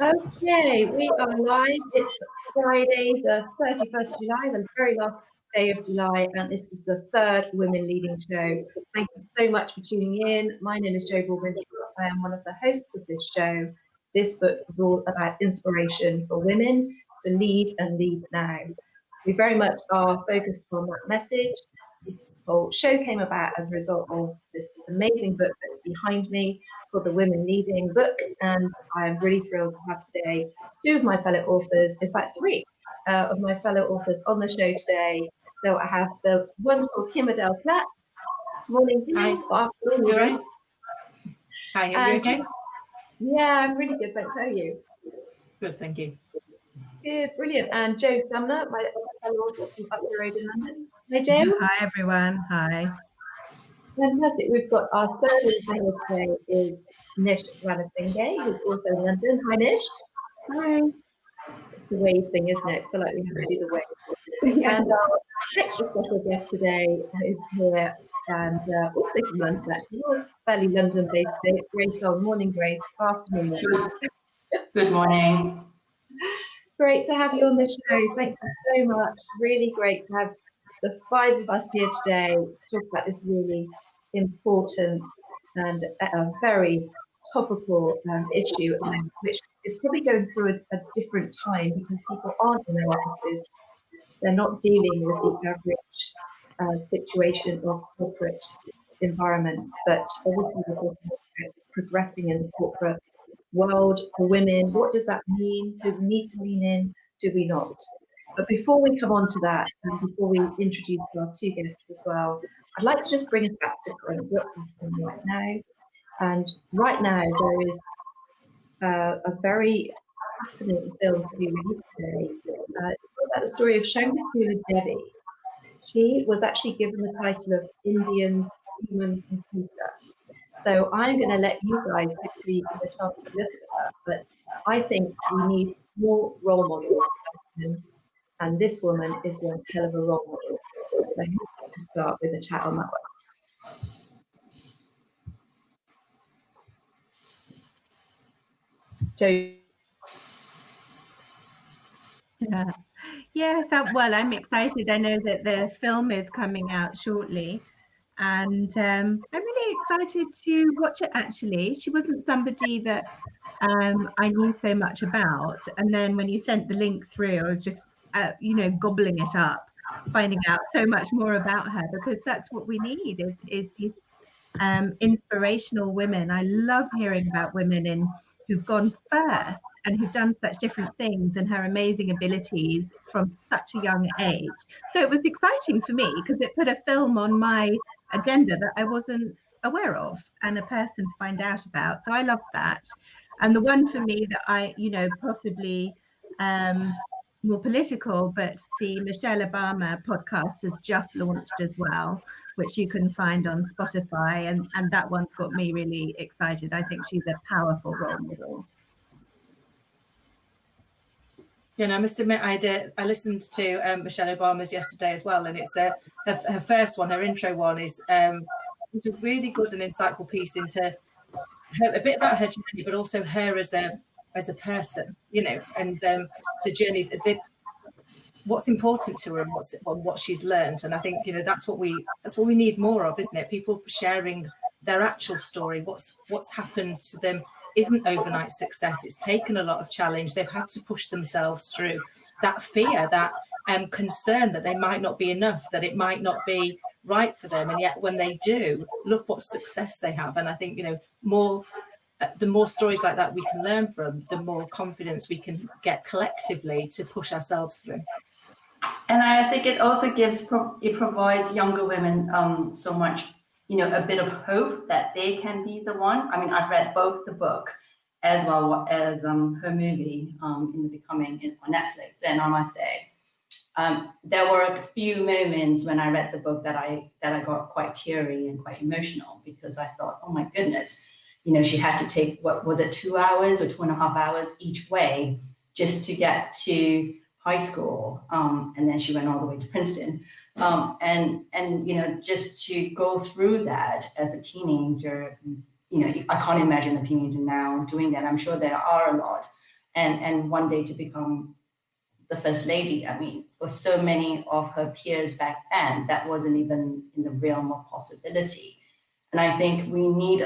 Okay, we are live. It's Friday, the 31st of July, the very last day of July, and this is the third Women Leading Show. Thank you so much for tuning in. My name is Jo Baldwin. I am one of the hosts of this show. This book is all about inspiration for women to lead and lead now. We very much are focused on that message. This whole show came about as a result of this amazing book that's behind me, called the Women Leading book, and I'm really thrilled to have today two of my fellow authors, in fact three of my fellow authors on the show today. So I have the wonderful Kim Adele Platts. Morning, Kim. Hi. Afternoon, You right? Hi, are you okay? Yeah, I'm really good, thanks. How are you? Good, thank you. Good, brilliant. And Jo Sumner, my fellow author from up the road in London. Hi, Jo. Hi, everyone. Hi. Fantastic. We've got our third author today is Nish Ranasinghe, who's also in London. Hi, Nish. Hi. It's the wave thing, isn't it? I feel like we have to do the wave. And our extra special guest today is here and also from London, actually. We're fairly London-based today. It's Grace on. Morning, Grace. Afternoon. Good morning. Great to have you on the show. Thank you so much. Really great to have the five of us here today to talk about this really important and very topical issue at the moment, which is probably going through a different time because people aren't in their offices. They're not dealing with the average situation of corporate environment, but obviously we're talking about progressing in the corporate world for women. What does that mean? Do we need to lean in? Do we not? But before we come on to that, and before we introduce our two guests as well, I'd like to just bring us back to what's happening right now. And right now, there is a very fascinating film to be released today. It's all about the story of Shankatula Devi. She was actually given the title of India's human computer. So I'm going to let you guys quickly have a chance to look at her, but I think we need more role models as women, and this woman is one hell of a role model. So who'd like to start with a chat on that one? Jo. Yes, well, I'm excited. I know that the film is coming out shortly, and I'm really excited to watch it, actually. She wasn't somebody that I knew so much about, and then when you sent the link through, I was just, gobbling it up, finding out so much more about her, because that's what we need is these inspirational women. I love hearing about women who've gone first and who've done such different things and her amazing abilities from such a young age. So it was exciting for me because it put a film on my agenda that I wasn't aware of and a person to find out about. So I love that. And the one for me that I, possibly more political, but the Michelle Obama podcast has just launched as well, which you can find on Spotify, and that one's got me really excited. I think she's a powerful role model. I must admit, I listened to Michelle Obama's yesterday as well, and it's her first one, her intro one is a really good and insightful piece into her, a bit about her journey, but also her as a person, and the journey, what's important to her and what she's learned. And I think that's what we need more of, isn't it? People sharing their actual story, what's happened to them isn't overnight success. It's taken a lot of challenge. They've had to push themselves through that fear, that concern that they might not be enough, that it might not be right for them, and yet when they do, look what success they have. And I think the more stories like that we can learn from, the more confidence we can get collectively to push ourselves through. And I think it also provides younger women so much, a bit of hope that they can be the one. I mean, I've read both the book as well as her movie in The Becoming on Netflix, and I must say, there were a few moments when I read the book that I got quite teary and quite emotional, because I thought, oh my goodness, she had to take, what was it, 2 hours or 2.5 hours each way just to get to high school, and then she went all the way to Princeton, and just to go through that as a teenager, I can't imagine a teenager now doing that. I'm sure there are a lot and one day to become the first lady. I mean, for so many of her peers back then, that wasn't even in the realm of possibility. And I think we need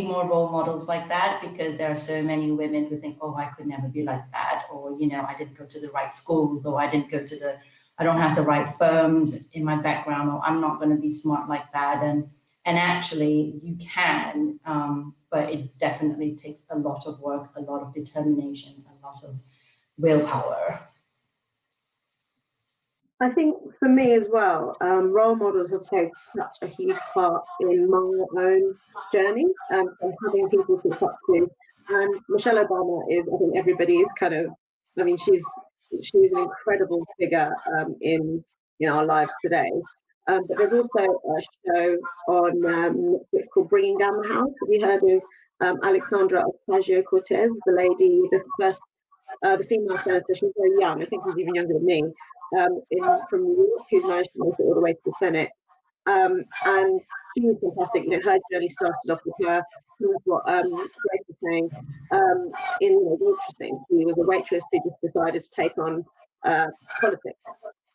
more role models like that, because there are so many women who think, oh, I could never be like that, or, you know, I didn't go to the right schools, or I don't have the right firms in my background, or I'm not going to be smart like that. And actually you can, but it definitely takes a lot of work, a lot of determination, a lot of willpower. I think for me as well, role models have played such a huge part in my own journey. So having people to look up to, and Michelle Obama is, I think everybody's kind of, I mean, she's an incredible figure in our lives today. But there's also a show on Netflix called Bringing Down the House. Have you heard of Alexandra Ocasio-Cortez, the female senator? She's very young. I think she's even younger than me. From New York, who's managed to make it all the way to the Senate. And she was fantastic. You know, her journey started off with her, what Grace was saying, in waitressing. She was a waitress who just decided to take on politics.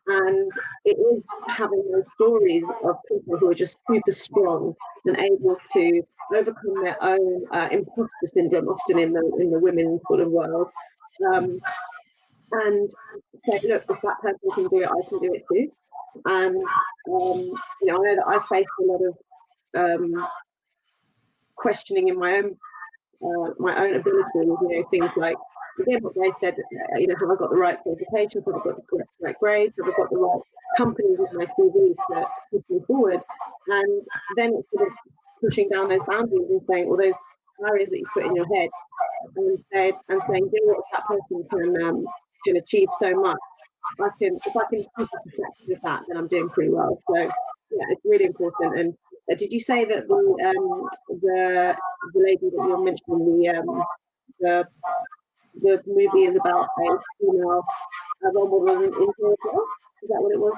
And it is having those stories of people who are just super strong and able to overcome their own imposter syndrome, often in the women's sort of world. And say, look, if that person can do it, I can do it too. And I know that I faced a lot of questioning in my own ability. Things like, again, what they said, have I got the right qualifications? Have I got the right grades? Have I got the right companies in my CV to push me forward? And then it's sort of pushing down those boundaries and saying, all those barriers that you put in your head, and saying, if that person can achieve so much, if I can keep a perception of that, then I'm doing pretty well. So yeah, it's really important. And did you say that the lady that you're mentioning, the movie is about a female role model in India as well? Is that what it was?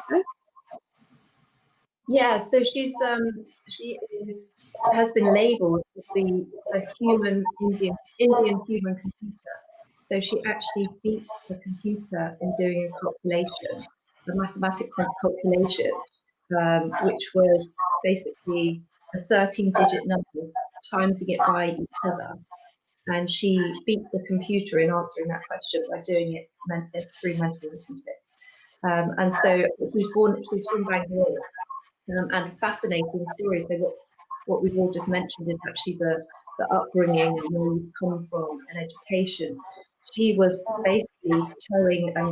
Yeah, so she has been labelled as the human Indian human computer. So she actually beat the computer in doing a calculation, a mathematical calculation, which was basically a 13-digit number, timesing it by each other. And she beat the computer in answering that question by doing it through mental arithmetic. And so she's from Bangalore. And fascinating stories. So what we've all just mentioned is actually the upbringing and where you've come from and education. She was basically towing and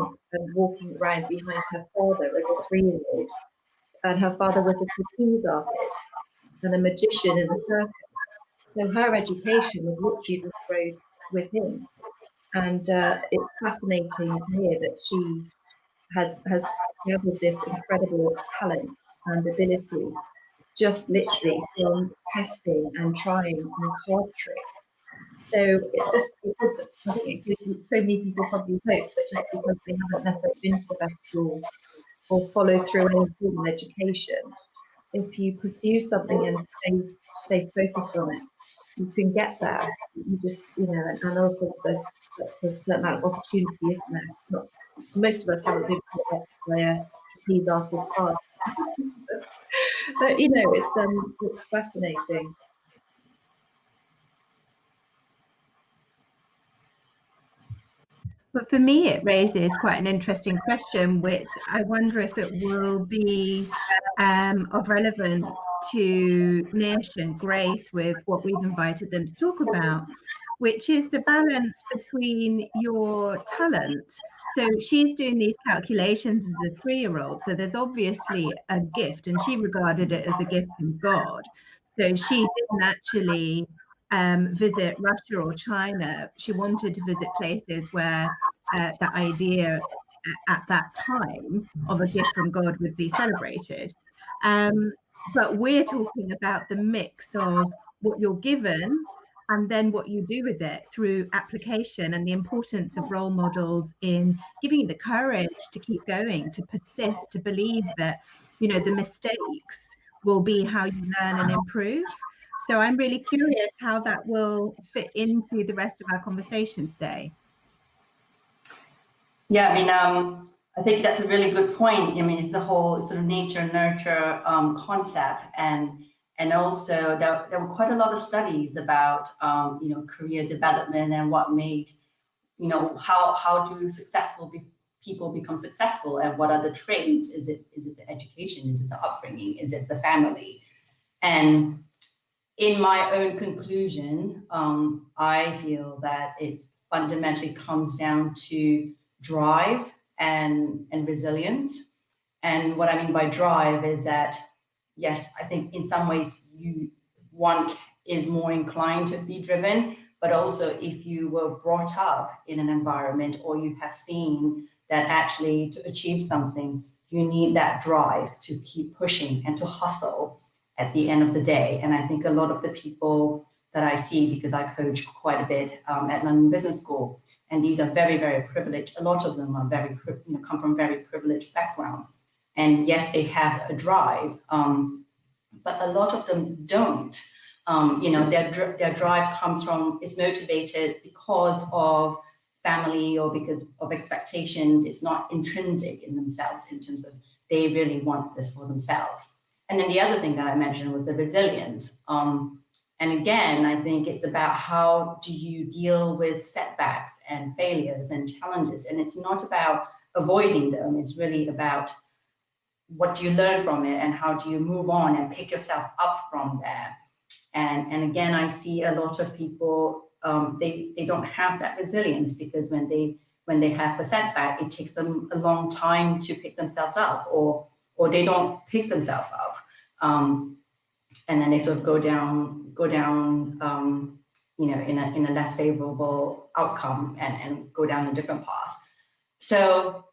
walking around behind her father as a 3-year-old, and her father was a trapeze artist and a magician in the circus. So her education was literally the road with him, and it's fascinating to hear that she has gathered this incredible talent and ability, just literally from testing and trying and card tricks. So I think it gives so many people probably hope that just because they haven't necessarily been to the best school or followed through any form of education, if you pursue something and stay focused on it, you can get there. You just, and also there's a certain amount of opportunity, isn't there? It's not, most of us haven't been taught by a trapeze artist father. But it's fascinating. But for me, it raises quite an interesting question, which I wonder if it will be of relevance to Nish and Grace with what we've invited them to talk about, which is the balance between your talent. So she's doing these calculations as a 3-year-old. So there's obviously a gift, and she regarded it as a gift from God. So she didn't actually visit Russia or China. She wanted to visit places where the idea at that time of a gift from God would be celebrated. But we're talking about the mix of what you're given and then what you do with it through application, and the importance of role models in giving you the courage to keep going, to persist, to believe that the mistakes will be how you learn and improve. So I'm really curious how that will fit into the rest of our conversation today. Yeah, I mean, I think that's a really good point. I mean, it's the whole sort of nature nurture concept, and also there were quite a lot of studies about you know, career development and what made, you know, how do people become successful, and what are the traits? Is it the education? Is it the upbringing? Is it the family? And in my own conclusion, I feel that it fundamentally comes down to drive and resilience. And what I mean by drive is that, yes, I think in some ways one is more inclined to be driven, but also if you were brought up in an environment, or you have seen that actually to achieve something, you need that drive to keep pushing and to hustle at the end of the day. And I think a lot of the people that I see, because I coach quite a bit at London Business School, and these are very, very privileged. A lot of them are very, you know, come from very privileged background. And yes, they have a drive, but a lot of them don't. You know, their drive comes from, is motivated because of family or because of expectations. It's not intrinsic in themselves in terms of they really want this for themselves. And then the other thing that I mentioned was the resilience. And again, I think it's about how do you deal with setbacks and failures and challenges. And it's not about avoiding them. It's really about what do you learn from it, and how do you move on and pick yourself up from there. And again, I see a lot of people, they don't have that resilience, because when they have a setback, it takes them a long time to pick themselves up, or they don't pick themselves up. And then they sort of go down, you know, in a less favorable outcome, and go down a different path. So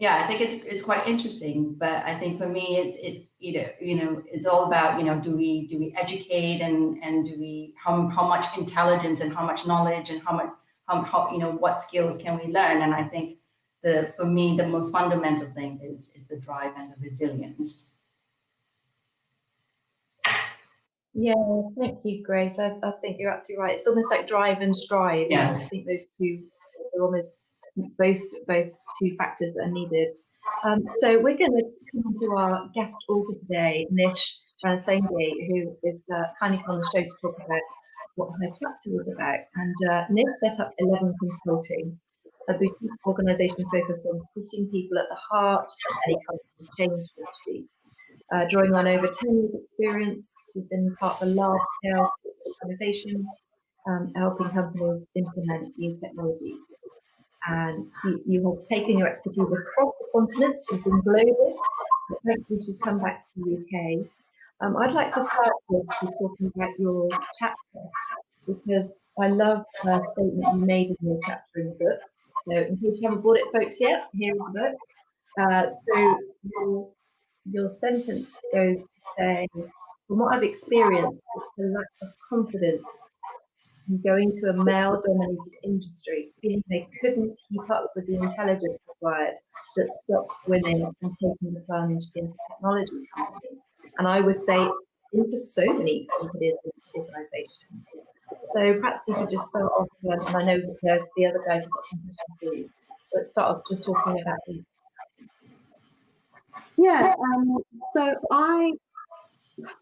yeah, I think it's quite interesting. But I think for me, it's you know, it's all about, you know, do we educate, and do we how much intelligence and how much knowledge and how you know, what skills can we learn? And I think for me the most fundamental thing is the drive and the resilience. Yeah, thank you, Grace. I think you're absolutely right. It's almost like drive and strive. Yeah. I think those two are almost both two factors that are needed. So we're going to come to our guest author today, Nish, Ranasinghe, who is kindly on the show to talk about what her chapter was about. And Nish set up 11 Consulting, a boutique organisation focused on putting people at the heart of any kind of change strategy. Drawing on over 10 years experience, she's been part of a large-scale organisation, helping companies implement new technologies. And you have taken your expertise across the continent. She's been global, but hopefully she's come back to the UK. I'd like to start with talking about your chapter, because I love the statement you made in your chapter in the book. So in case you haven't bought it, folks, yet, here is the book. So your sentence goes to say, from what I've experienced, it's the lack of confidence in going to a male-dominated industry, feeling they couldn't keep up with the intelligence required, that stopped women from taking the plunge into technology companies. And I would say into so many companies and organisations. So perhaps you could just start off, and I know that the other guys have got some questions for you. Let's start off just talking about that. Yeah, so I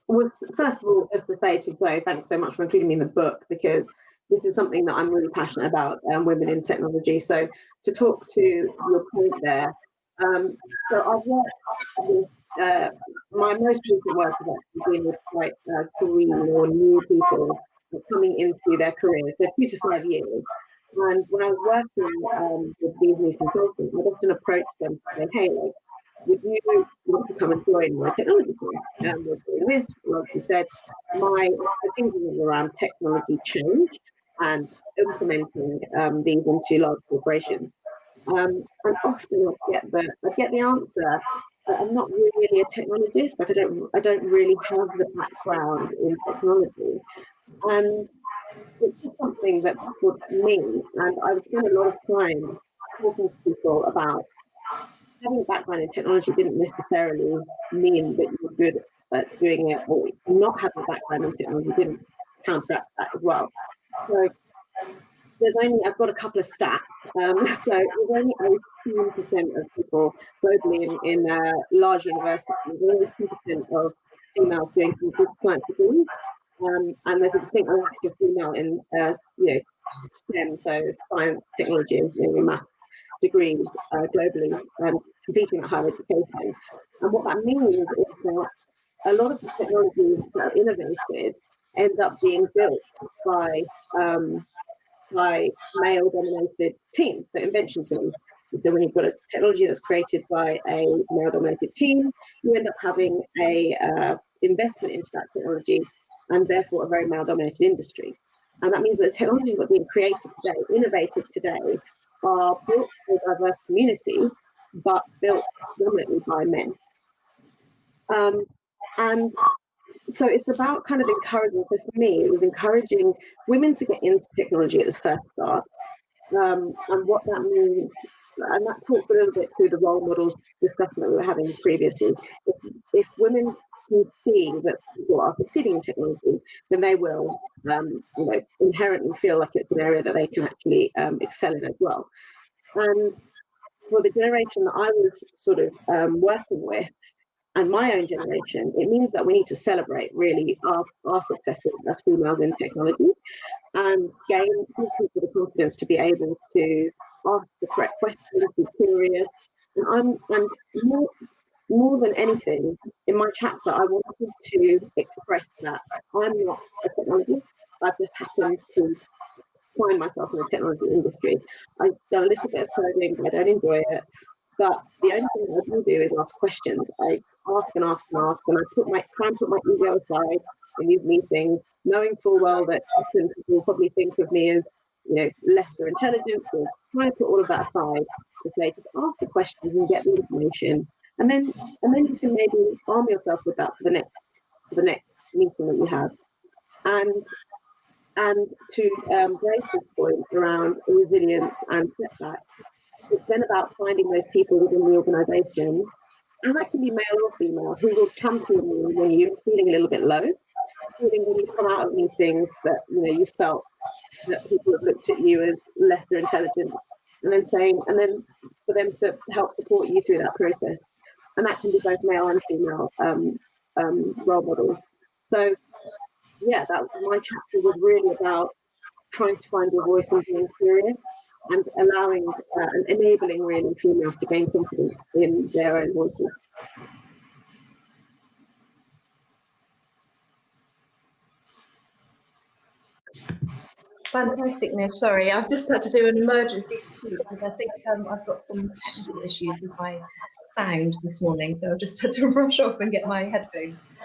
was, first of all, just to say to Chloe, thanks so much for including me in the book, because this is something that I'm really passionate about, women in technology. So to talk to your point there, so I've worked with, my most recent work has actually been with quite green or new people coming into their careers, so 2 to 5 years. And when I was working with these new consultants, I'd often approach them to say, hey, like, would you want to come and join my technology team? We're doing this. Like you said, my thinking is around technology change and implementing these into large corporations. And often I get the answer that I'm not really a technologist. Like I don't really have the background in technology, and it's just something that baffled me. And I would spend a lot of time talking to people about having a background in technology didn't necessarily mean that you were good at doing it, or not having a background in technology didn't counteract that as well. So I've got a couple of stats. So there's only 18% of people globally in large universities, only 2% of females doing computer science degrees, and there's a distinct lack of female in STEM, so science, technology, engineering, maths degrees globally, completing at higher education. And what that means is that a lot of the technologies that are innovated end up being built by male-dominated teams, so invention teams. And so when you've got a technology that's created by a male-dominated team, you end up having a investment into that technology, and therefore a very male-dominated industry. And that means that the technologies that are being created today, innovated today, are built for a diverse community, but built predominantly by men. And so it's about kind of encouraging, so for me, it was encouraging women to get into technology at the first start, and what that means, and that talks a little bit through the role model discussion that we were having previously. If women can see that people are succeeding in technology, then they will, inherently feel like it's an area that they can actually excel in as well. And for the generation that I was sort of working with, and my own generation, it means that we need to celebrate really our successes as females in technology, and give people the confidence to be able to ask the correct questions, be curious. And more than anything, in my chapter, I wanted to express that I'm not a technologist. I've just happened to find myself in the technology industry. I've done a little bit of coding, but I don't enjoy it. But the only thing I do is ask questions. I ask and ask and ask, and I try and put my ego aside in these meetings, knowing full well that often people probably think of me as, lesser intelligence, or trying to put all of that aside to say, just ask the questions and get the information, and then you can maybe arm yourself with that for the next meeting that you have. And to Grace's point around resilience and setbacks, it's then about finding those people within the organisation, and that can be male or female, who will champion you when you're feeling a little bit low, feeling when you come out of meetings that you felt that people have looked at you as lesser intelligent, and then for them to help support you through that process, and that can be both male and female role models. So yeah, my chapter was really about trying to find your voice and being curious, and allowing and enabling really females to gain confidence in their own voices. Fantastic, Nish. Sorry, I've just had to do an emergency scoop because I think I've got some technical issues with my sound this morning, so I've just had to rush off and get my headphones.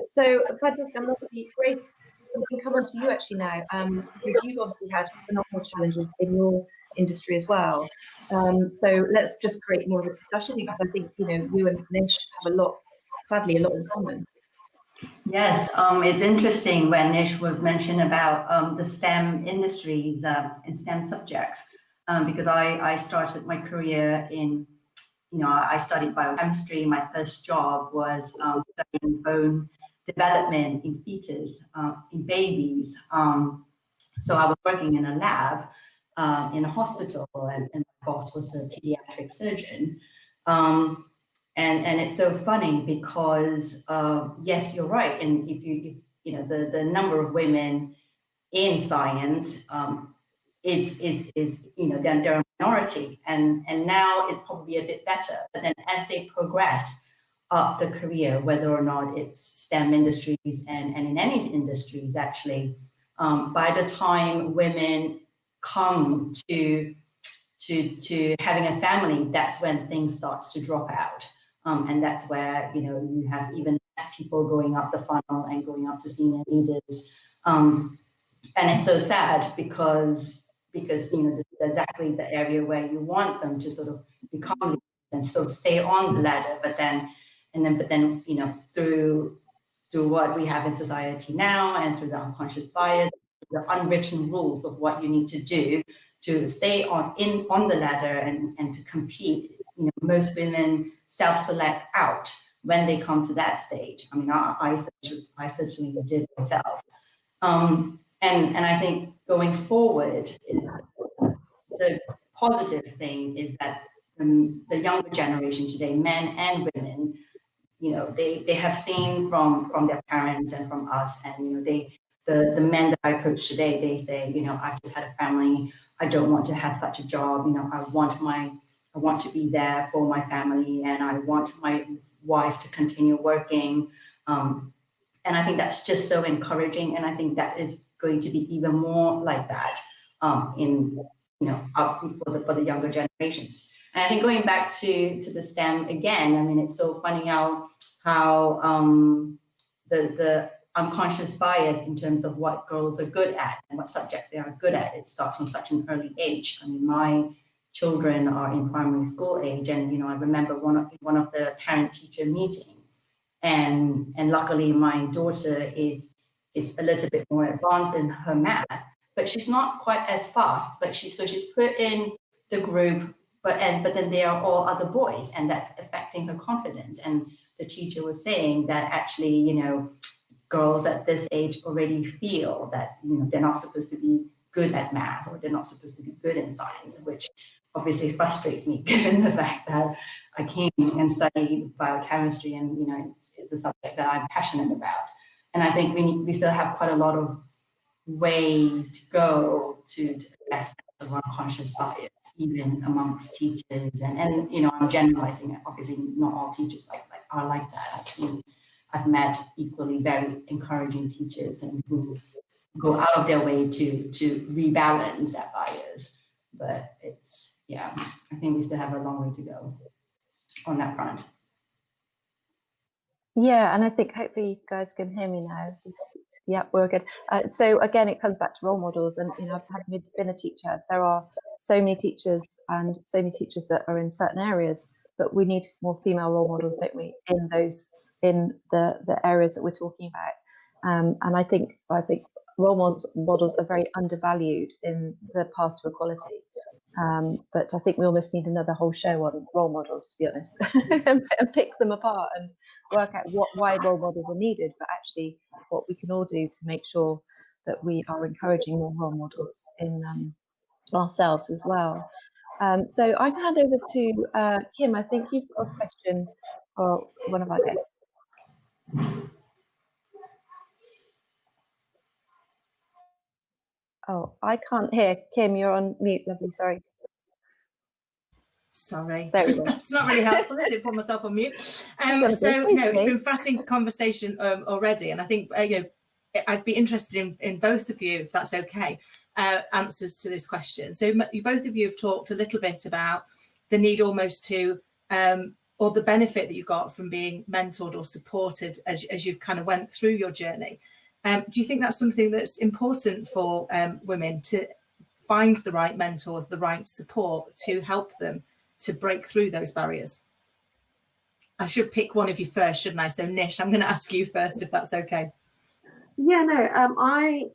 So fantastic. I'm lucky, Grace. We can come on to you actually now, because you've obviously had phenomenal challenges in your industry as well. So let's just create more of a discussion, because I think you and Nish have sadly a lot in common. Yes, it's interesting when Nish was mentioned about the STEM industries and STEM subjects, because I started my career in, I studied biochemistry. My first job was studying bone development in fetus, in babies. So I was working in a lab in a hospital, and my boss was a pediatric surgeon. And it's so funny because yes, you're right. And if the number of women in science is they're a minority, and now it's probably a bit better. But then as they progress up the career, whether or not it's STEM industries and in any industries actually, by the time women come to having a family, that's when things starts to drop out. And that's where, you have even less people going up the funnel and going up to senior leaders. And it's so sad because this is exactly the area where you want them to sort of become leaders and sort of stay on the ladder, but then through what we have in society now, and through the unconscious bias, the unwritten rules of what you need to do to stay on the ladder and to compete. Most women self-select out when they come to that stage. I mean, I certainly did myself. And I think going forward, the positive thing is that the younger generation today, men and women, you know, they have seen from their parents and from us, and you know, the men that I coach today, they say, you know, I just had a family, I don't want to have such a job, you know, I want to be there for my family, and I want my wife to continue working. And I think that's just so encouraging, and I think that is going to be even more like that in, you know, up for the younger generations. And I think going back to the STEM again, I mean, it's so funny how the unconscious bias in terms of what girls are good at and what subjects they are good at, it starts from such an early age. I mean, my children are in primary school age, and you know, I remember one of the parent-teacher meetings. And luckily my daughter is a little bit more advanced in her math, but she's not quite as fast. But she's put in the group, but then there are all other boys, and that's affecting her confidence. And the teacher was saying that actually, you know, girls at this age already feel that, you know, they're not supposed to be good at math, or they're not supposed to be good in science, which obviously frustrates me given the fact that I came and studied biochemistry, and you know, it's a subject that I'm passionate about. And I think we still have quite a lot of ways to go to address the unconscious bias, even amongst teachers. And you know, I'm generalizing it. Obviously, not all teachers are like that. I've met equally very encouraging teachers and who go out of their way to rebalance that bias. But it's, yeah, I think we still have a long way to go on that front. Yeah, and I think hopefully you guys can hear me now. Yeah, we're good. So again, it comes back to role models, and you know, having been a teacher, there are so many teachers and so many teachers that are in certain areas, but we need more female role models, don't we, in the areas that we're talking about. And I think role models are very undervalued in the path to equality. But I think we almost need another whole show on role models, to be honest, and pick them apart and work out why role models are needed, but actually what we can all do to make sure that we are encouraging more role models in ourselves as well. So I can hand over to Kim. I think you've got a question for one of our guests. Oh, I can't hear. Kim, you're on mute, lovely, sorry. Sorry, there we go. It's not really helpful, is it? Put myself on mute. So no, it's been a fascinating conversation already, and I think you know, I'd be interested in both of you, if that's okay, answers to this question. So both of you have talked a little bit about the need almost to, or the benefit that you got from being mentored or supported as you kind of went through your journey. Do you think that's something that's important for women, to find the right mentors, the right support to help them to break through those barriers? I should pick one of you first, shouldn't I? So Nish, I'm going to ask you first, if that's okay. Yeah, no, I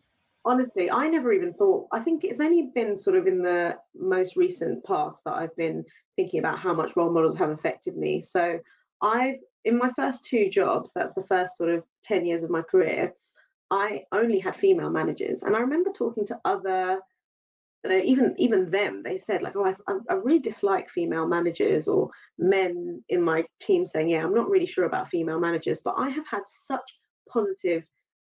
honestly, I never even thought, I think it's only been sort of in the most recent past that I've been thinking about how much role models have affected me. So in my first 2 jobs, that's the first sort of 10 years of my career, I only had female managers. And I remember talking to other, even them, they said like, oh, I really dislike female managers, or men in my team saying, yeah, I'm not really sure about female managers, but I have had such positive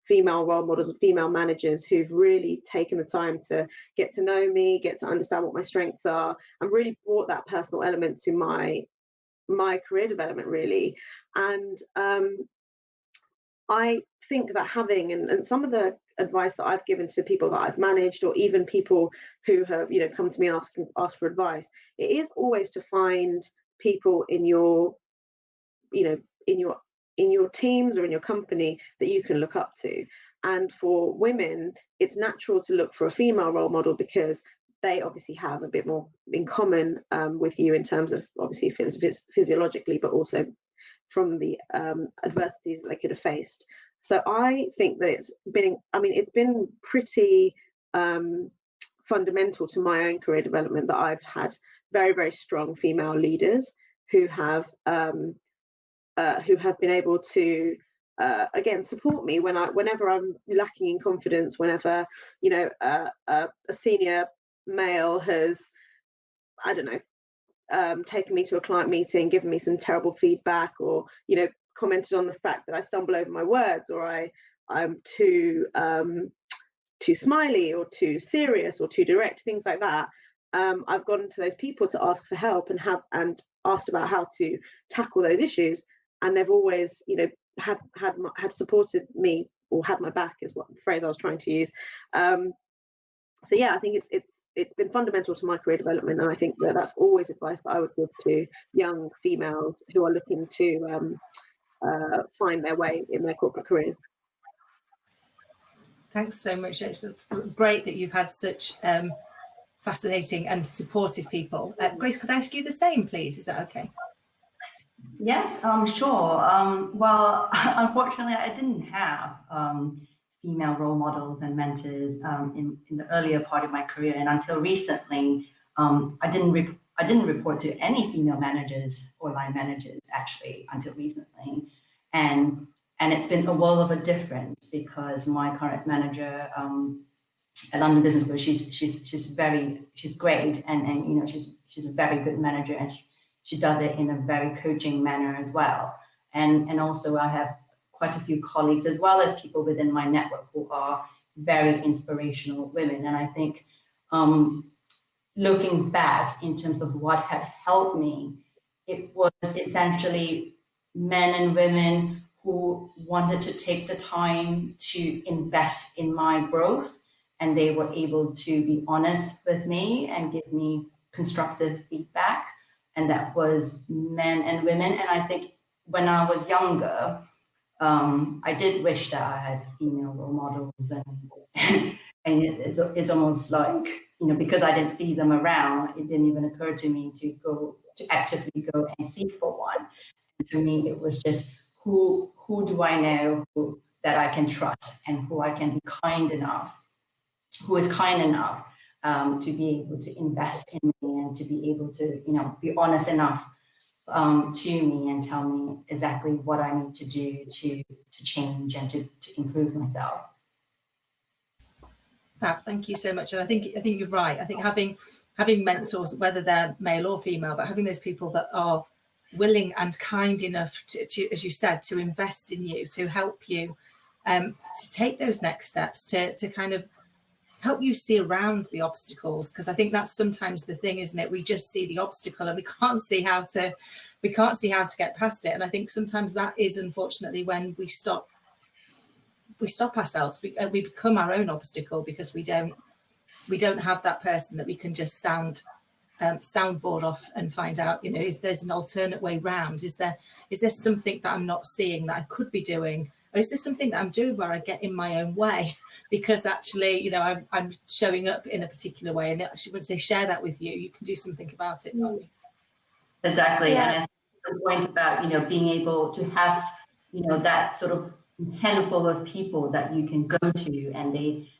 female role models and female managers who've really taken the time to get to know me, get to understand what my strengths are, and really brought that personal element to my career development, really. And I think that having, and some of the advice that I've given to people that I've managed, or even people who have, you know, come to me ask for advice, it is always to find people in your, you know, in your teams or in your company that you can look up to. And for women, it's natural to look for a female role model because they obviously have a bit more in common with you in terms of obviously physiologically, but also from the adversities that they could have faced. So I think that it's been pretty fundamental to my own career development that I've had very, very strong female leaders who have been able to again, support me whenever I'm lacking in confidence, whenever, you know, a senior male has, I don't know, taken me to a client meeting, given me some terrible feedback, or, you know, commented on the fact that I stumble over my words, or I'm too smiley or too serious or too direct, things like that. I've gone to those people to ask for help and asked about how to tackle those issues, and they've always, you know, had supported me, or had my back, is what the phrase I was trying to use. So yeah, I think it's been fundamental to my career development, and I think that's always advice that I would give to young females who are looking to find their way in their corporate careers. Thanks so much. It's great that you've had such fascinating and supportive people. Grace, could I ask you the same, please? Is that okay? Yes, sure. Well, unfortunately, I didn't have female role models and mentors in the earlier part of my career, and until recently, I didn't report to any female managers or line managers, actually, until recently, and it's been a world of a difference, because my current manager at London Business School, she's great, and you know, she's a very good manager, and she does it in a very coaching manner as well. And also I have quite a few colleagues, as well as people within my network, who are very inspirational women. And I think looking back in terms of what had helped me, it was essentially men and women who wanted to take the time to invest in my growth, and they were able to be honest with me and give me constructive feedback. And that was men and women. And I think when I was younger, I did wish that I had female role models, and it's almost like, you know, because I didn't see them around, it didn't even occur to me to actively go and seek for one. And for me, it was just who do I know that I can trust, and who I can be kind enough, who is kind enough to be able to invest in me, and to be able to, you know, be honest enough to me and tell me exactly what I need to do to change and to improve myself. Fab, thank you so much. And I think you're right. I think having mentors, whether they're male or female, but having those people that are willing and kind enough to, as you said, to invest in you, to help you, to take those next steps, to kind of help you see around the obstacles, because I think that's sometimes the thing, isn't it? We just see the obstacle and we can't see how to get past it. And I think sometimes that is, unfortunately, when we stop ourselves. We become our own obstacle, because we don't have that person that we can just soundboard off and find out, you know, if there's an alternate way round. Is there something that I'm not seeing that I could be doing? Or is there something that I'm doing where I get in my own way because actually, you know, I'm showing up in a particular way, and actually, once they share that with you, you can do something about it, can't you? Exactly. Yeah. And the point about, you know, being able to have, you know, that sort of handful of people that you can go to, and they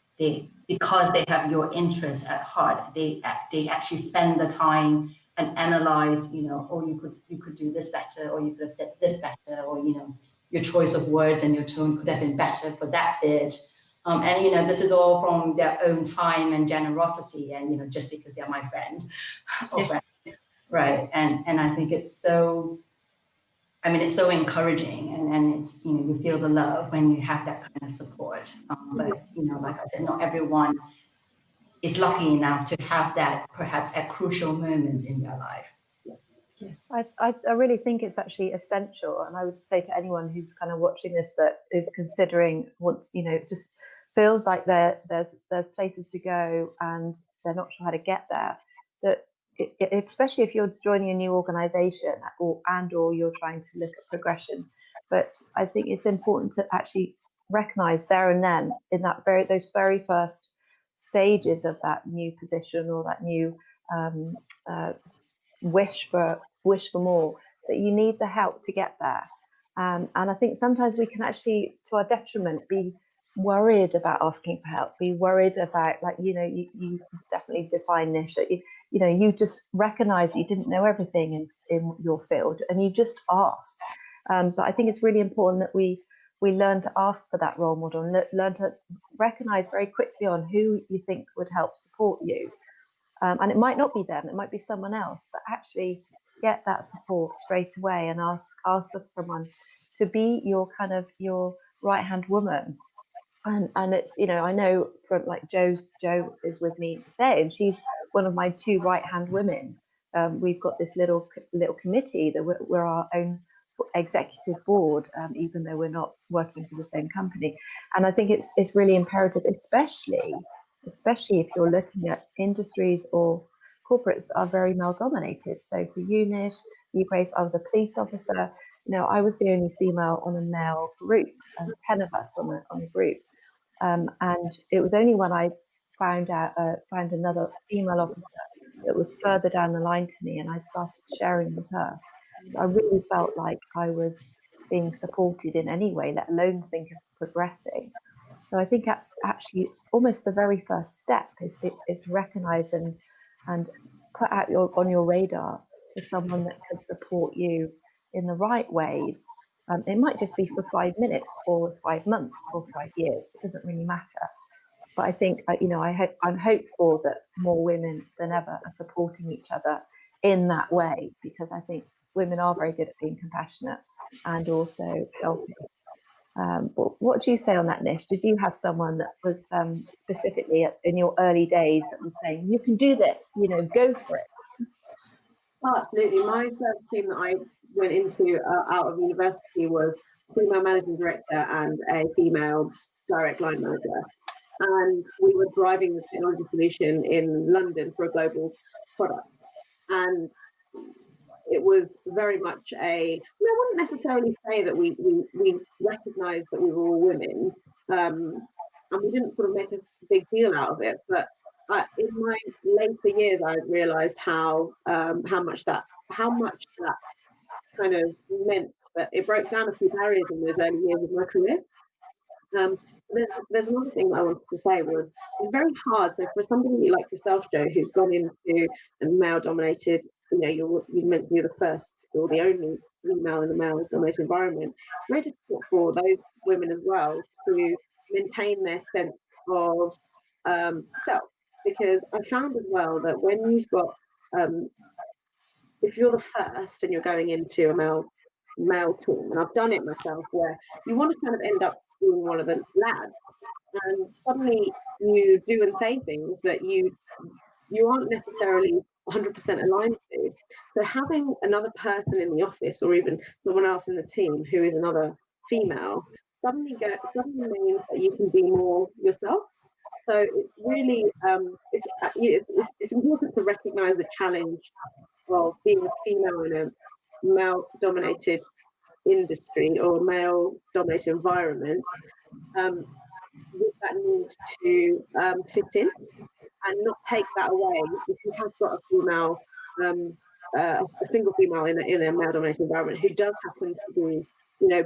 because they have your interests at heart, they actually spend the time and analyze, you know, oh, you could do this better, or you could have said this better, or, you know, your choice of words and your tone could have been better for that bit. And, you know, this is all from their own time and generosity, and, you know, just because they're my friend or friend. Right. And I think it's so, I mean, it's so encouraging, and it's, you know, you feel the love when you have that kind of support. But, you know, like I said, not everyone is lucky enough to have that perhaps at crucial moments in their life. I really think it's actually essential, and I would say to anyone who's kind of watching this that is considering, wants, you know, just feels like there's places to go and they're not sure how to get there, that especially if you're joining a new organization or you're trying to look at progression. But I think it's important to actually recognize there and then, in those very first stages of that new position or that new wish for more, that you need the help to get there. And I think sometimes we can actually, to our detriment, be worried about asking for help, be worried about, like, you know, you definitely define Nish, that you know, you just recognize you didn't know everything in your field, and you just asked. But I think it's really important that we we learn to ask for that role model and learn to recognize very quickly on who you think would help support you. And it might not be them, it might be someone else, but actually get that support straight away and ask for someone to be your kind of your right-hand woman. And it's, you know, I know from like Jo is with me today, and she's one of my two right-hand women. We've got this little committee that we're our own executive board, even though we're not working for the same company. And I think it's really imperative, especially if you're looking at industries or corporates that are very male dominated. So for you, Nish, you, Grace, I was a police officer. You know, I was the only female on a male group, 10 of us on a group. And it was only when I found another female officer that was further down the line to me, and I started sharing with her. I really felt like I was being supported in any way, let alone think of progressing. So I think that's actually almost the very first step is to recognise and put out on your radar for someone that could support you in the right ways. It might just be for 5 minutes or 5 months or 5 years. It doesn't really matter. But I think, you know, I'm hopeful that more women than ever are supporting each other in that way, because I think women are very good at being compassionate and also helping. What do you say on that, Nish? Did you have someone that was specifically in your early days that was saying, you can do this, you know, go for it? Oh, absolutely. My first team that I went into out of university was a female managing director and a female direct line manager. And we were driving the technology solution in London for a global product. And it was very much I wouldn't necessarily say that we recognised that we were all women, and we didn't sort of make a big deal out of it. But in my later years, I realised how much that kind of meant that it broke down a few barriers in those early years of my career. There's another thing that I wanted to say was it's very hard. So for somebody like yourself, Jo, who's gone into a male-dominated, you know, you meant to be the first or the only female in a male-dominated environment. It's very difficult for those women as well to maintain their sense of self, because I found as well that when you've got if you're the first and you're going into a male team, and I've done it myself, where you want to kind of end up being one of the lads, and suddenly you do and say things that you aren't necessarily 100% aligned to. So having another person in the office, or even someone else in the team who is another female, suddenly means that you can be more yourself. So it's really it's important to recognise the challenge of being a female in a male-dominated industry or male-dominated environment, with that need to fit in and not take that away. If you have got a female, a single female in a male-dominated environment who does happen to be, you know,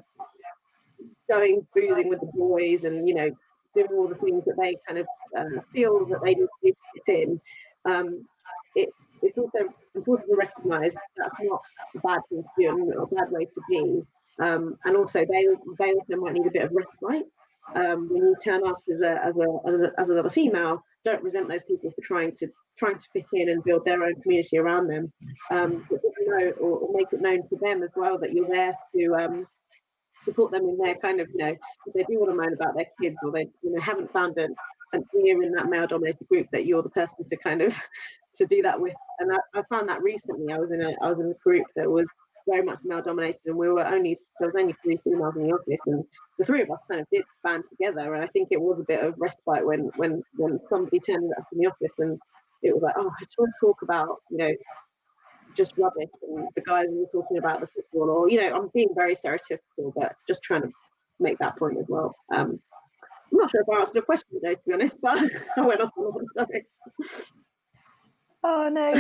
going boozing with the boys and, you know, doing all the things that they kind of feel that they need to fit in, it's also important to recognise that's not a bad thing to do and not a bad way to be. And also they also might need a bit of respite. When you turn up as another female, don't resent those people for trying to fit in and build their own community around them. But know or make it known to them as well that you're there to support them in their kind of, you know, if they do want to moan about their kids, or they, you know, haven't found an ear in that male-dominated group, that you're the person to kind of to do that with. And I found that recently. I was in a group that was very much male-dominated, and there was only 3 females in the office, and the 3 of us kind of did band together. And I think it was a bit of respite when somebody turned up in the office and it was like, oh, I just want to talk about, you know, just rubbish, and the guys were talking about the football, or, you know, I'm being very stereotypical, but just trying to make that point as well. I'm not sure if I answered your question today, to be honest, but I went off on one. Sorry. Oh no,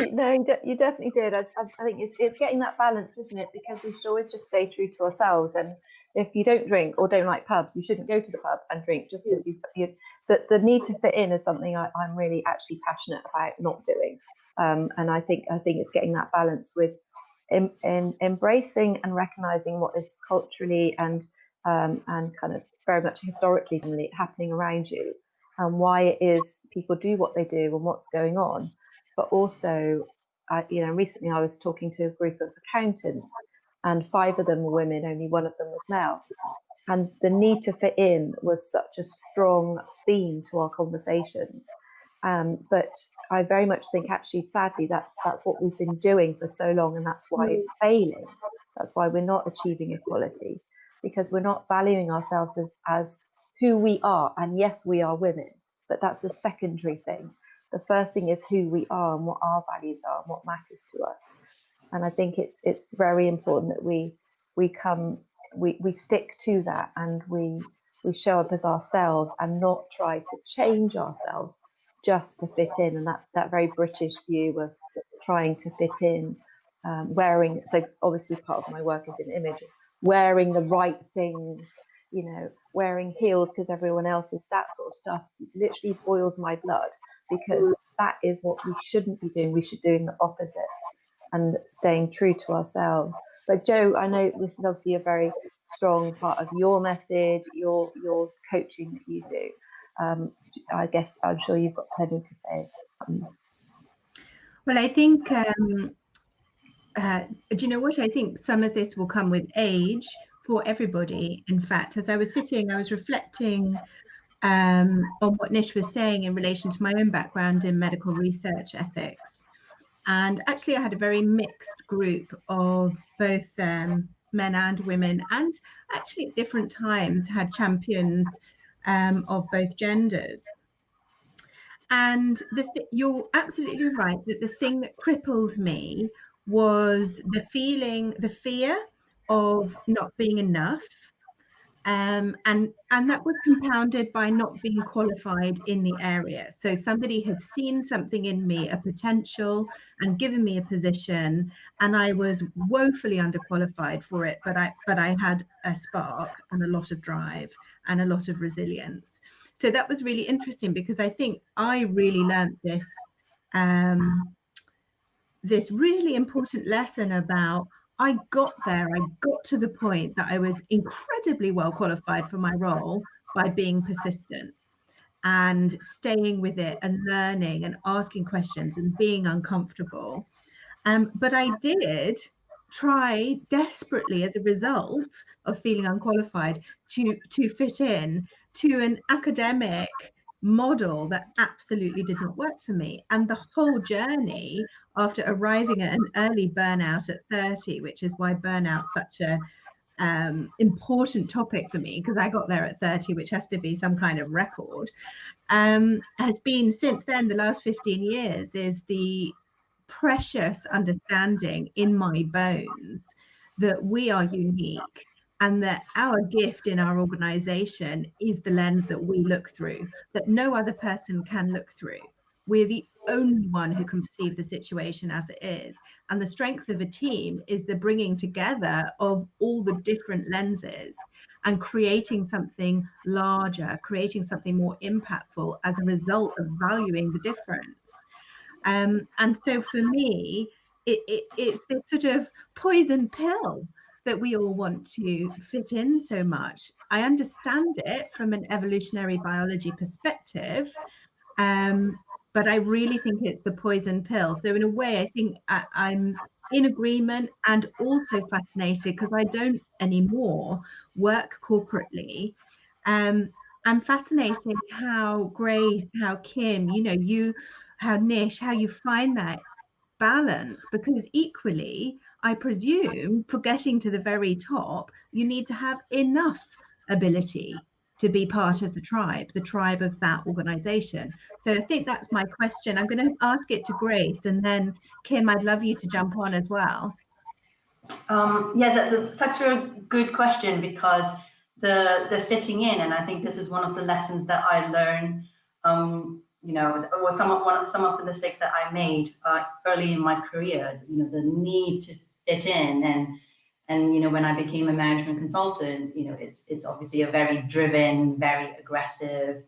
you definitely did. I think it's getting that balance, isn't it? Because we should always just stay true to ourselves. And if you don't drink or don't like pubs, you shouldn't go to the pub and drink just because the need to fit in is something I'm really actually passionate about not doing. And I think it's getting that balance with embracing and recognizing what is culturally and and kind of very much historically happening around you, and why it is people do what they do and what's going on. But also, recently I was talking to a group of accountants, and 5 of them were women, only 1 of them was male. And the need to fit in was such a strong theme to our conversations. But I very much think, actually, sadly, that's what we've been doing for so long, and that's why it's failing. That's why we're not achieving equality, because we're not valuing ourselves as who we are. And yes, we are women, but that's a secondary thing. The first thing is who we are and what our values are and what matters to us. And I think it's very important that we stick to that, and we show up as ourselves and not try to change ourselves just to fit in. And that very British view of trying to fit in, wearing, so obviously part of my work is in image, wearing the right things, wearing heels because everyone else is, that sort of stuff literally boils my blood, because that is what we shouldn't be doing. We should be doing the opposite and staying true to ourselves. But Jo, I know this is obviously a very strong part of your message, your coaching that you do. I guess I'm sure you've got plenty to say. Well, I think, do you know what? I think some of this will come with age for everybody. In fact, as I was sitting, I was reflecting on what Nish was saying in relation to my own background in medical research ethics. And actually, I had a very mixed group of both men and women, and actually at different times had champions of both genders. And you're absolutely right that the thing that crippled me was the fear of not being enough. And that was compounded by not being qualified in the area. So somebody had seen something in me, a potential, and given me a position, and I was woefully underqualified for it, but I had a spark and a lot of drive and a lot of resilience. So that was really interesting, because I think I really learned this this really important lesson about, I got there, I got to the point that I was incredibly well qualified for my role by being persistent and staying with it and learning and asking questions and being uncomfortable. But I did try desperately, as a result of feeling unqualified, to fit in to an academic model that absolutely did not work for me. And the whole journey, after arriving at an early burnout at 30, which is why burnout's such a important topic for me, because I got there at 30, which has to be some kind of record, has been since then, the last 15 years, is the precious understanding in my bones that we are unique, and that our gift in our organization is the lens that we look through, that no other person can look through. We're the only one who can perceive the situation as it is. And the strength of a team is the bringing together of all the different lenses and creating something larger, creating something more impactful as a result of valuing the difference. And so for me, it's this sort of poison pill that we all want to fit in so much. I understand it from an evolutionary biology perspective, but I really think it's the poison pill. So in a way, I think I'm in agreement, and also fascinated, because I don't anymore work corporately. I'm fascinated how Grace, how Kim, how Nish, how you find that balance, because equally, I presume, for getting to the very top, you need to have enough ability to be part of the tribe of that organization. So I think that's my question. I'm going to ask it to Grace, and then Kim, I'd love you to jump on as well. Yes, that's such a good question, because the fitting in, and I think this is one of the lessons that I learned, or some of the mistakes that I made early in my career. The need to fit in, and when I became a management consultant, it's obviously a very driven, very aggressive,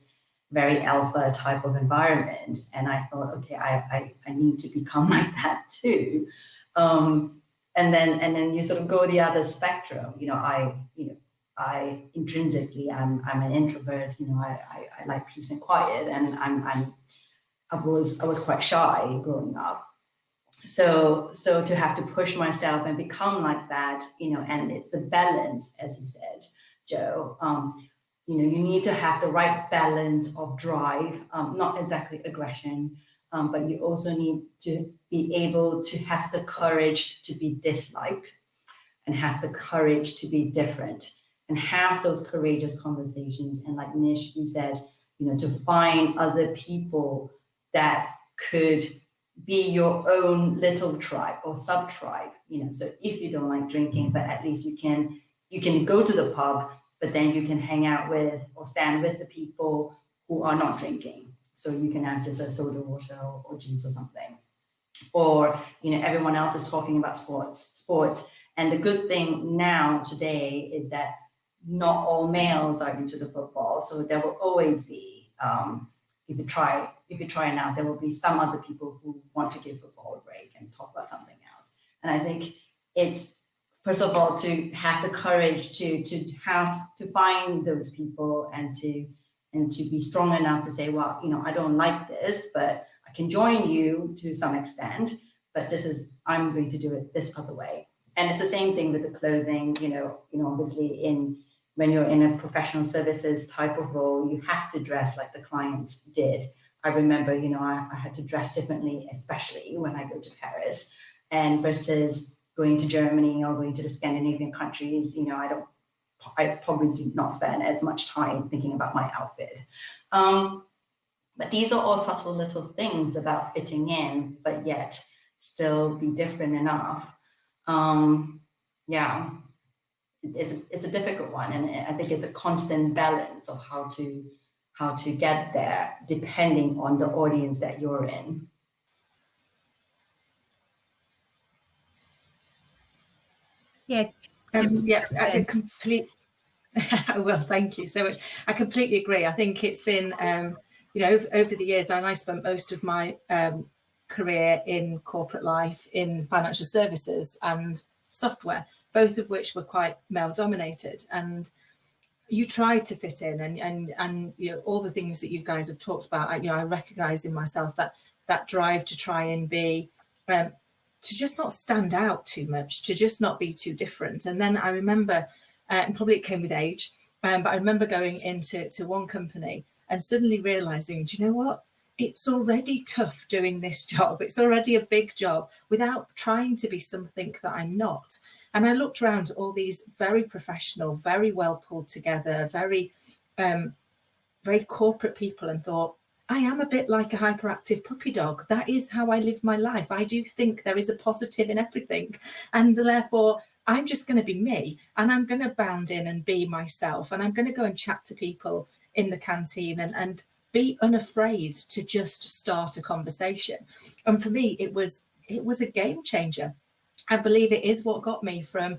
very alpha type of environment, and I thought, okay, I need to become like that too. And then you sort of go the other spectrum. I intrinsically, I'm an introvert. You know, I like peace and quiet, and I was quite shy growing up. So to have to push myself and become like that, you know, and it's the balance, as you said, Joe. You know, you need to have the right balance of drive, not exactly aggression, but you also need to be able to have the courage to be disliked and have the courage to be different and have those courageous conversations. And like Nish, you said, you know, to find other people that could be your own little tribe or sub tribe, you know. So if you don't like drinking, but at least you can go to the pub, but then you can hang out with or stand with the people who are not drinking. So you can have just a soda water or juice or something. Or, you know, everyone else is talking about sports. And the good thing now today is that not all males are into the football. So there will always be, if you try now, there will be some other people who want to give football a break and talk about something else. And I think it's, first of all, to have the courage to find those people and to be strong enough to say, well, you know, I don't like this, but I can join you to some extent, but I'm going to do it this other way. And it's the same thing with the clothing, you know, obviously when you're in a professional services type of role, you have to dress like the clients did. I remember, you know, I had to dress differently, especially when I go to Paris, and versus going to Germany or going to the Scandinavian countries, you know, I probably do not spend as much time thinking about my outfit. But these are all subtle little things about fitting in, but yet still be different enough. Yeah, it's a difficult one, and I think it's a constant balance of how to get there, depending on the audience that you're in. Yeah. Yeah, I can complete. Well, thank you so much. I completely agree. I think it's been, you know, over the years, and I spent most of my career in corporate life, in financial services and software, both of which were quite male dominated. And you try to fit in, and you know, all the things that you guys have talked about. You know, I recognise in myself that drive to try and be. To just not stand out too much, to just not be too different. And then I remember, and probably it came with age, but I remember going into one company and suddenly realising, do you know what? It's already tough doing this job. It's already a big job without trying to be something that I'm not. And I looked around at all these very professional, very well pulled together, very corporate people and thought, I am a bit like a hyperactive puppy dog. That is how I live my life. I do think there is a positive in everything. And therefore, I'm just going to be me, and I'm going to bound in and be myself. And I'm going to go and chat to people in the canteen and be unafraid to just start a conversation. And for me, it was a game changer. I believe it is what got me from,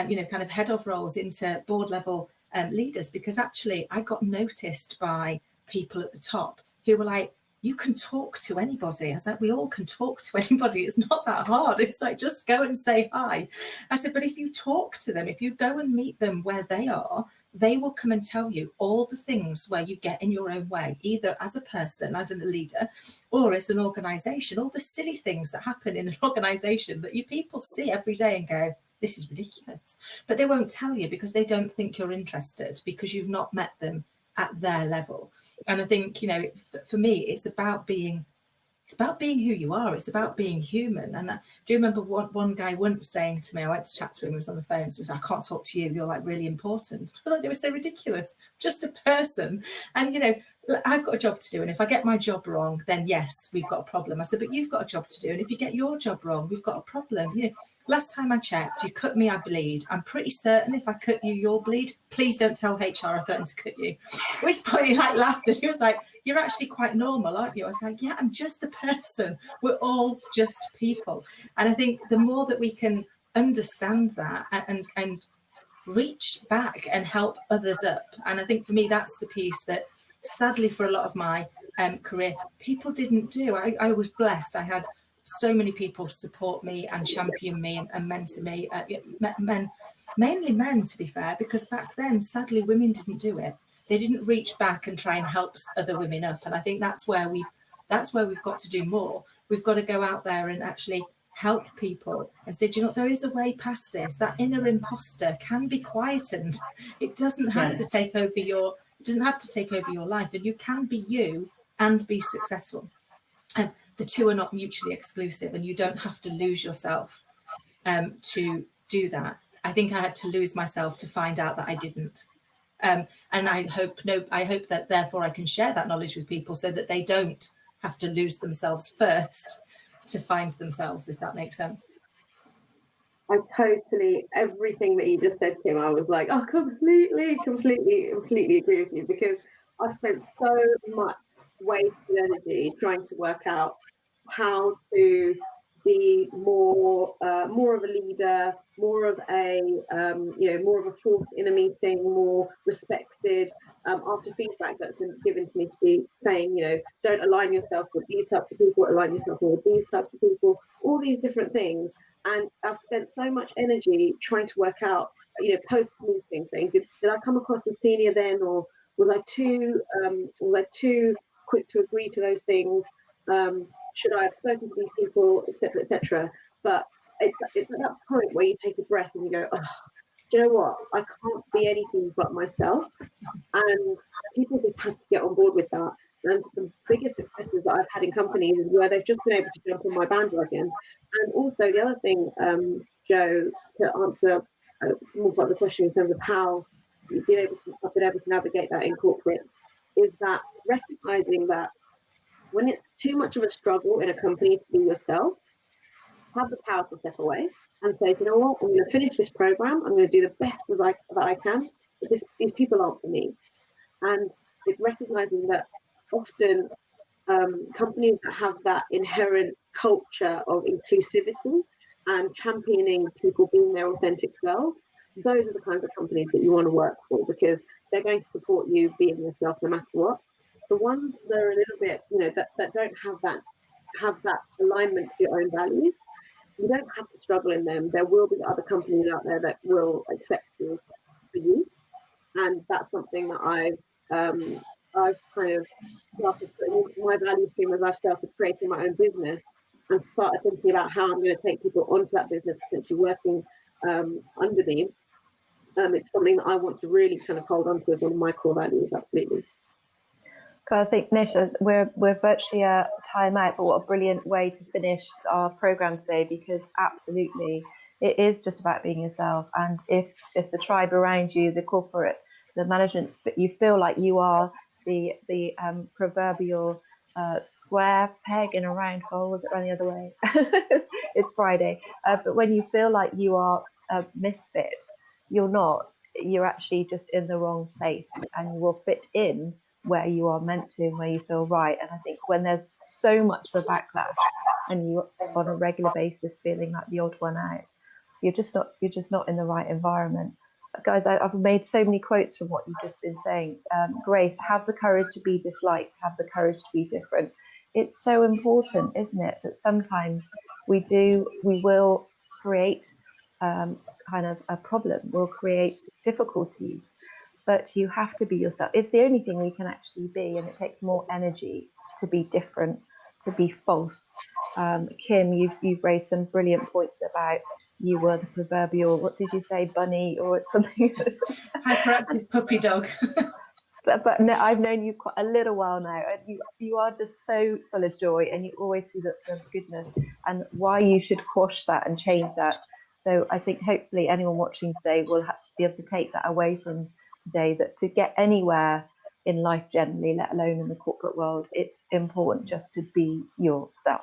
you know, kind of head of roles into board level leaders, because actually I got noticed by people at the top who were like, you can talk to anybody. I was like, we all can talk to anybody. It's not that hard. It's like, just go and say hi. I said, but if you talk to them, if you go and meet them where they are, they will come and tell you all the things where you get in your own way, either as a person, as a leader, or as an organisation, all the silly things that happen in an organisation that you people see every day and go, this is ridiculous. But they won't tell you because they don't think you're interested, because you've not met them at their level. And I think, you know, for me, it's about being who you are. It's about being human. And I do remember one guy once saying to me, I went to chat to him, he was on the phone, so he was like, I can't talk to you, you're like really important. I was like, it was so ridiculous, just a person. And, you know, I've got a job to do, and if I get my job wrong, then yes, we've got a problem. I said, but you've got a job to do, and if you get your job wrong, we've got a problem. You know, last time I checked, you cut me, I bleed. I'm pretty certain if I cut you, you'll bleed. Please don't tell HR I threatened to cut you. At which point he like laughed, and he was like, you're actually quite normal, aren't you? I was like, yeah, I'm just a person. We're all just people. And I think the more that we can understand that and reach back and help others up. And I think for me, that's the piece that sadly for a lot of my career, people didn't do. I was blessed. I had so many people support me and champion me and mentor me, men mainly men, to be fair, because back then, sadly, women didn't do it. They didn't reach back and try and help other women up. And I think that's where we've got to do more. We've got to go out there and actually help people and say, do you know, there is a way past this. That inner imposter can be quietened. It doesn't have to take over your life, and you can be you and be successful. And the two are not mutually exclusive, and you don't have to lose yourself to do that. I think I had to lose myself to find out that I didn't. And I hope that therefore I can share that knowledge with people so that they don't have to lose themselves first to find themselves, if that makes sense. I totally, everything that you just said, Kim, I was like, oh, completely agree with you, because I spent so much wasted energy trying to work out how to be more of a leader, more of a more of a force in a meeting, more respected. After feedback that's been given to me to be saying, don't align yourself with these types of people, align yourself with these types of people, all these different things. And I've spent so much energy trying to work out, post meeting thing. Did I come across as senior then, or was I too quick to agree to those things? Should I have spoken to these people, etc., etc. But it's at that point where you take a breath and you go, oh, do you know what? I can't be anything but myself, and people just have to get on board with that. And the biggest successes that I've had in companies is where they've just been able to jump on my bandwagon. And also the other thing, Joe, to answer more part of the question in terms of how I've been able to navigate that in corporate, is that recognizing that when it's too much of a struggle in a company to be yourself, have the power to step away and say, you know what, I'm going to finish this program. I'm going to do the best that I can. But these people aren't for me. And it's recognizing that often companies that have that inherent culture of inclusivity and championing people being their authentic selves, those are the kinds of companies that you want to work for, because they're going to support you being yourself no matter what. The ones that are a little bit, that don't have that alignment to your own values, you don't have to struggle in them. There will be other companies out there that will accept you for you, and that's something that I've kind of started putting into my value stream as I've started creating my own business and started thinking about how I'm going to take people onto that business, potentially working under me. It's something that I want to really kind of hold on to as one of my core values. Absolutely. I think, Nish, we're virtually at time out, but what a brilliant way to finish our program today, because absolutely it is just about being yourself. And if the tribe around you, the corporate, the management, you feel like you are the proverbial square peg in a round hole, was it run the other way? It's Friday. But when you feel like you are a misfit, you're not. You're actually just in the wrong place, and you will fit in where you are meant to, where you feel right. And I think when there's so much of a backlash and you on a regular basis feeling like the odd one out, you're just not in the right environment. Guys, I've made so many quotes from what you've just been saying. Grace, have the courage to be disliked, have the courage to be different. It's so important, isn't it, that sometimes we will create kind of a problem, we'll create difficulties, but you have to be yourself. It's the only thing we can actually be, and it takes more energy to be different, to be false. Kim, you've raised some brilliant points about you were the proverbial, what did you say, bunny or something? Hyperactive puppy dog. But no, I've known you quite a little while now, and you are just so full of joy, and you always see the goodness and why you should quash that and change that. So I think hopefully anyone watching today will be able to take that away from today, that to get anywhere in life generally, let alone in the corporate world, it's important just to be yourself.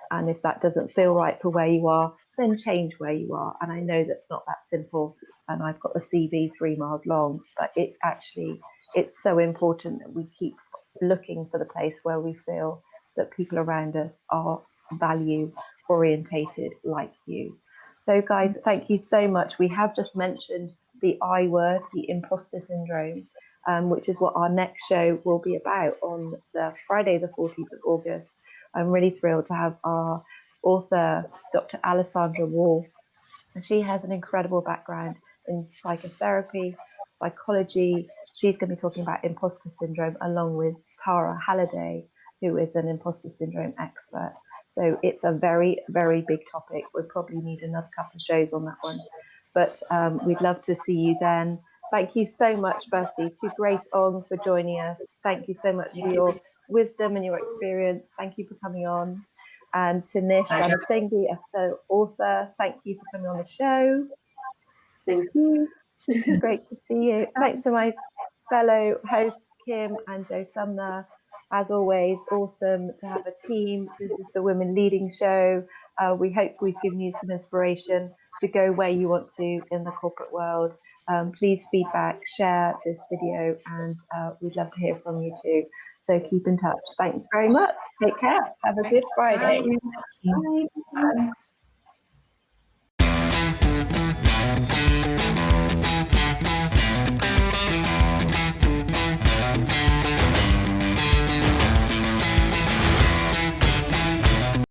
And if that doesn't feel right for where you are, then change where you are. And I know that's not that simple, and I've got the CV 3 miles long, but it's so important that we keep looking for the place where we feel that people around us are value orientated like you. So guys, thank you so much. We have just mentioned the I word, the imposter syndrome, which is what our next show will be about on the Friday, the 14th of August. I'm really thrilled to have our author, Dr. Alessandra Wall. She has an incredible background in psychotherapy, psychology. She's going to be talking about imposter syndrome along with Tara Halliday, who is an imposter syndrome expert. So it's a very, very big topic. We'll probably need another couple of shows on that one. But we'd love to see you then. Thank you so much, firstly, to Grace Ong for joining us. Thank you so much for your wisdom and your experience. Thank you for coming on. And to Nish Ranasinghe, a fellow author, thank you for coming on the show. Thank you. Great to see you. Thanks to my fellow hosts, Kim and Joe Sumner. As always, awesome to have a team. This is the Women Leading Show. We hope we've given you some inspiration to go where you want to in the corporate world. Please feedback, share this video, and we'd love to hear from you too. So keep in touch. Thanks very much. Take care. Have a good Friday. Bye. Bye.